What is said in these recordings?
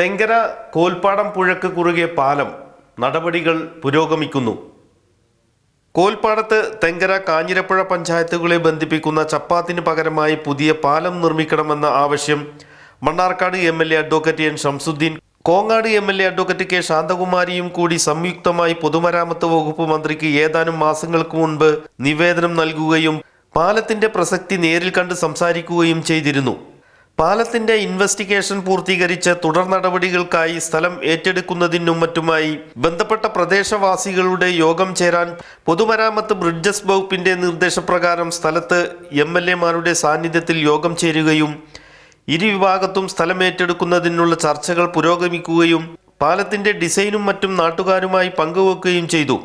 തെങ്കര കോൽപ്പാടം പുഴയ്ക്ക് കുറുകെ പാലം നടപടികൾ പുരോഗമിക്കുന്നു. കോൽപ്പാടത്ത് തെങ്കര കാഞ്ഞിരപ്പുഴ പഞ്ചായത്തുകളെ ബന്ധിപ്പിക്കുന്ന ചപ്പാത്തിന് പകരമായി പുതിയ പാലം നിർമ്മിക്കണമെന്ന ആവശ്യം Mannarkkad MLA. Advocate N Shamsuddin, Kongad MLA. Advocate K ശാന്തകുമാരിയും കൂടി സംയുക്തമായി പൊതുമരാമത്ത് വകുപ്പ് മന്ത്രിക്ക് ഏതാനും മാസങ്ങൾക്ക് മുൻപ് നിവേദനം നൽകുകയും പാലത്തിന്റെ പ്രസക്തി നേരിൽ കണ്ട് സംസാരിക്കുകയും ചെയ്തിരുന്നു. പാലത്തിന്റെ ഇൻവെസ്റ്റിഗേഷൻ പൂർത്തീകരിച്ച് തുടർ നടപടികൾക്കായി സ്ഥലം ഏറ്റെടുക്കുന്നതിനും മറ്റുമായി ബന്ധപ്പെട്ട പ്രദേശവാസികളുടെ യോഗം ചേരാൻ പൊതുമരാമത്ത് ബ്രിഡ്ജസ് വകുപ്പിന്റെ നിർദ്ദേശപ്രകാരം സ്ഥലത്ത് എം.എൽ.എമാരുടെ സാന്നിധ്യത്തിൽ യോഗം ചേരുകയും ഇരുവിഭാഗത്തും സ്ഥലം ഏറ്റെടുക്കുന്നതിനുള്ള ചർച്ചകൾ പുരോഗമിക്കുകയും പാലത്തിന്റെ ഡിസൈനും മറ്റും നാട്ടുകാരുമായി പങ്കുവെക്കുകയും ചെയ്തു.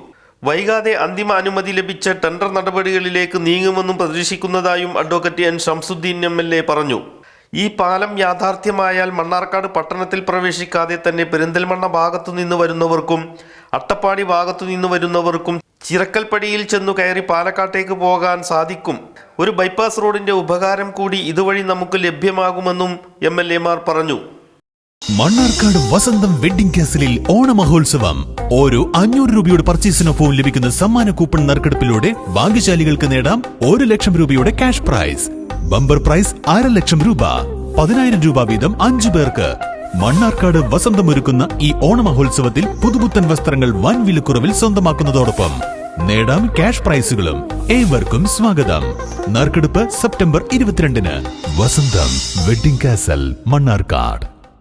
വൈകാതെ അന്തിമ അനുമതി ലഭിച്ച ടെൻഡർ നടപടികളിലേക്ക് നീങ്ങുമെന്നും പ്രതീക്ഷിക്കുന്നതായും അഡ്വക്കേറ്റ് എൻ ഷംസുദ്ദീൻ എം.എൽ.എ. പറഞ്ഞു. ഈ പാലം യാഥാർത്ഥ്യമായാൽ മണ്ണാർക്കാട് പട്ടണത്തിൽ പ്രവേശിക്കാതെ തന്നെ പെരിന്തൽമണ്ണ ഭാഗത്തു നിന്ന് വരുന്നവർക്കും അട്ടപ്പാടി ഭാഗത്തു നിന്ന് വരുന്നവർക്കും ചിറക്കൽപ്പടിയിൽ ചെന്നു കയറി പാലക്കാട്ടേക്ക് പോകാൻ സാധിക്കും. ഒരു ബൈപ്പാസ് റോഡിന്റെ ഉപകാരം കൂടി ഇതുവഴി നമുക്ക് ലഭ്യമാകുമെന്നും എം.എൽ.എമാർ പറഞ്ഞു. മണ്ണാർക്കാട് വസന്തം വെഡിംഗ് കാസലിൽ ഓണമഹോത്സവം. ഓരോ 500 രൂപയുടെ പർച്ചേസിനൊപ്പം ലഭിക്കുന്ന സമ്മാന കൂപ്പൺ നറുക്കെടുപ്പിലൂടെ ഭാഗ്യശാലികൾക്ക് നേടാം 1 ലക്ഷം രൂപയുടെ ക്യാഷ് പ്രൈസ്. ബമ്പർ പ്രൈസ് 1/2 ലക്ഷം രൂപ. 10,000 രൂപ വീതം 5 പേർക്ക്. മണ്ണാർക്കാട് വസന്തമൊരുക്കുന്ന ഈ ഓണമഹോത്സവത്തിൽ പുതുപുത്തൻ വസ്ത്രങ്ങൾ വൻ വിലക്കുറവിൽ സ്വന്തമാക്കുന്നതോടൊപ്പം നേടാം ക്യാഷ് പ്രൈസുകളും. ഏവർക്കും സ്വാഗതം. നറുക്കെടുപ്പ് സെപ്റ്റംബർ 22-ന്. വസന്തം വെഡിംഗ് കാസൽ, മണ്ണാർക്കാട്.